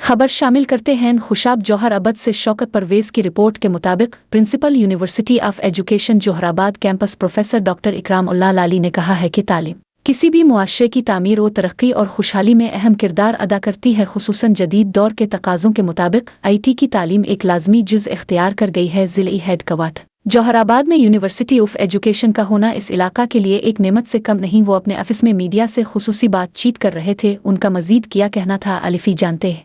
खबर शामिल करते हैं खुशाब जौहर अबद से। शौकत परवेज़ की रिपोर्ट के मुताबिक principal university of education Jauharabad campus professor doctor Ikram Ullah लाली ने कहा है कि तालीम किसी भी मुआशरे की तामीर व तरक्की और खुशहाली में अहम किरदार अदा करती है। खुसूसन जदीद दौर के तकाज़ों के मुताबिक IT की तालीम एक लाजमी जुज़ इख्तियार कर गई है। ज़िले हेडक्वार्टर जौहराबाद में यूनिवर्सिटी ऑफ एजुकेशन का होना इस इलाका के लिए एक नेमत से कम नहीं। वो अपने ऑफिस में मीडिया से खुसूसी बातचीत कर रहे थे। उनका मजीद क्या कहना था, अलिफी जानते हैं।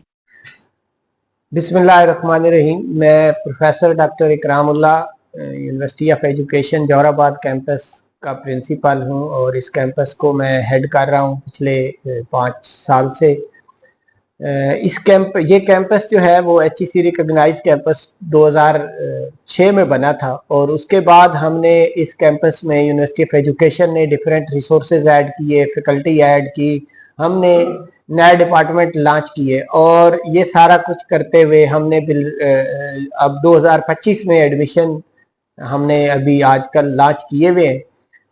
बिस्मिल्लाहिर्रहमानिर्रहीम। मैं professor doctor Ikram Ullah university of education Jauharabad campus का प्रिंसिपल हूं और इस कैंपस को मैं हेड कर रहा हूं पिछले 5 साल से। ये कैंपस जो है वो HEC रिकॉग्नाइज कैंपस 2006 में बना था और उसके बाद हमने इस कैंपस में यूनिवर्सिटी ऑफ एजुकेशन ने डिफरेंट रिसोर्सेज ऐड किए, फैकल्टी ऐड की, हमने नया डिपार्टमेंट लॉन्च किए और ये सारा कुछ करते हुए हमने अब 2025 में एडमिशन हमने अभी आजकल लॉन्च किए हुए हैं।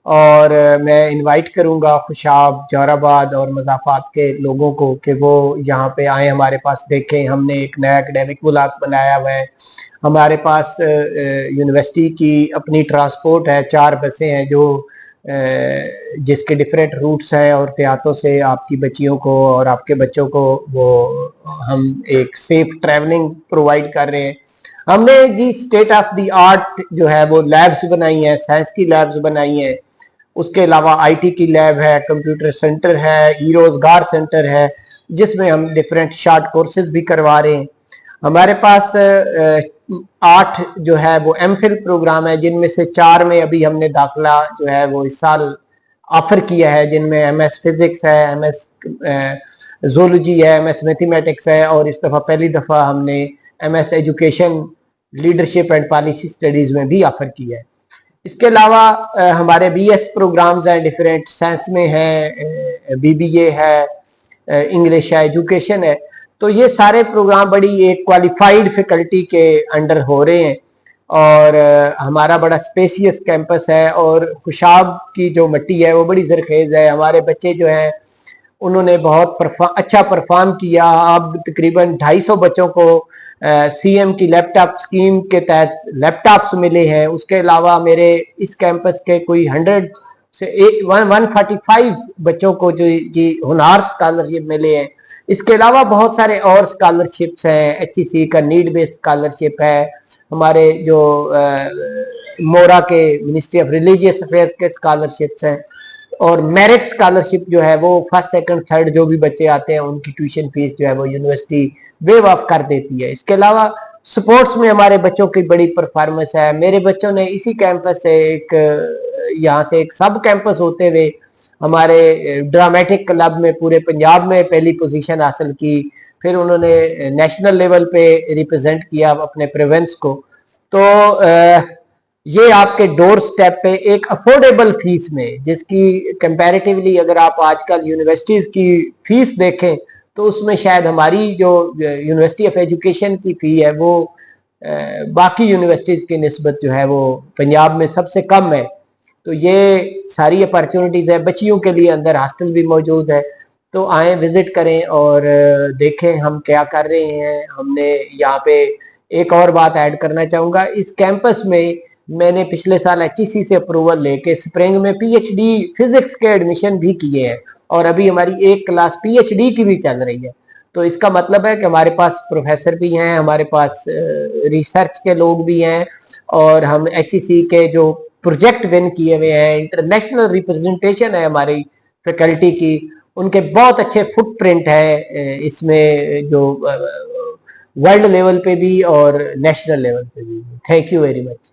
और मैं इनवाइट करूंगा खुशाब, जौहराबाद और मज़ाफ़ात के लोगों को कि वो यहाँ पे आए, हमारे पास देखें। हमने एक नया एकेडमिक ब्लॉक बनाया हुआ है। हमारे पास यूनिवर्सिटी की अपनी ट्रांसपोर्ट है, 4 बसें हैं जो जिसके डिफरेंट रूट्स हैं और देहातों से आपकी बच्चियों को और आपके बच्चों को वो हम एक सेफ ट्रैवलिंग प्रोवाइड कर रहे हैं। हमने जी स्टेट ऑफ द आर्ट जो है वो लैब्स बनाई हैं, साइंस की लैब्स बनाई हैं। उसके अलावा IT की लैब है, कंप्यूटर सेंटर है, ई रोजगार सेंटर है जिसमें हम डिफरेंट शॉर्ट कोर्सेज भी करवा रहे हैं। हमारे पास 8 जो है वो MPhil प्रोग्राम है जिनमें से 4 में अभी हमने दाखिला जो है वो इस साल ऑफर किया है, जिनमें MS फिजिक्स है, MS ज़ूलॉजी है, MS मैथमेटिक्स है और इस दफ़ा पहली दफ़ा हमने MS education leadership and policy studies में भी ऑफर किया है। इसके अलावा हमारे BS प्रोग्राम्स हैं, डिफरेंट साइंस में है, BBA है, इंग्लिश है, एजुकेशन है। तो ये सारे प्रोग्राम बड़ी एक क्वालिफाइड फैकल्टी के अंडर हो रहे हैं और हमारा बड़ा स्पेसियस कैंपस है और खुशाब की जो मिट्टी है वो बड़ी जरखेज है। हमारे बच्चे जो हैं उन्होंने बहुत अच्छा परफॉर्म किया। अब तकरीबन 250 बच्चों को CM की लैपटॉप स्कीम के तहत लैपटॉप्स मिले हैं। उसके अलावा मेरे इस कैंपस के कोई 100 से 145 बच्चों को जो जी हुनार स्कॉलरशिप मिले हैं। इसके अलावा बहुत सारे और स्कॉलरशिप्स हैं। HEC का नीड बेस्ड स्कॉलरशिप है, हमारे जो मोरा के मिनिस्ट्री ऑफ रिलीजियस अफेयर्स के स्कॉलरशिप्स हैं और मेरिट स्कॉलरशिप जो है वो फर्स्ट सेकंड थर्ड जो भी बच्चे आते हैं उनकी ट्यूशन फीस जो है वो यूनिवर्सिटी वेव ऑफ कर देती है। इसके अलावा स्पोर्ट्स में हमारे बच्चों की बड़ी परफॉर्मेंस है। मेरे बच्चों ने इसी कैंपस से यहाँ से एक सब कैंपस होते हुए हमारे ड्रामेटिक क्लब में पूरे पंजाब में पहली पोजीशन हासिल की। फिर उन्होंने नेशनल लेवल पे रिप्रेजेंट किया अपने प्रोविंस को। तो ये आपके डोर स्टेप पे एक अफोर्डेबल फीस में, जिसकी कंपैरेटिवली अगर आप आजकल यूनिवर्सिटीज की फीस देखें तो उसमें शायद हमारी जो यूनिवर्सिटी ऑफ एजुकेशन की फी है वो बाकी यूनिवर्सिटीज की निस्बत जो है वो पंजाब में सबसे कम है। तो ये सारी अपॉर्चुनिटीज है बच्चियों के लिए। अंदर हॉस्टल भी मौजूद है, तो आए विजिट करें और देखें हम क्या कर रहे हैं। हमने यहाँ पे एक और बात ऐड करना चाहूँगा, इस कैंपस में मैंने पिछले साल HEC से अप्रूवल लेके स्प्रिंग में PhD फिजिक्स के एडमिशन भी किए हैं और अभी हमारी एक क्लास PhD की भी चल रही है। तो इसका मतलब है कि हमारे पास प्रोफेसर भी हैं, हमारे पास रिसर्च के लोग भी हैं और हम HEC के जो प्रोजेक्ट विन किए हुए हैं, इंटरनेशनल रिप्रेजेंटेशन है हमारी फैकल्टी की, उनके बहुत अच्छे फुटप्रिंट है इसमें जो वर्ल्ड लेवल पे भी और नेशनल लेवल पे भी। Thank you very much.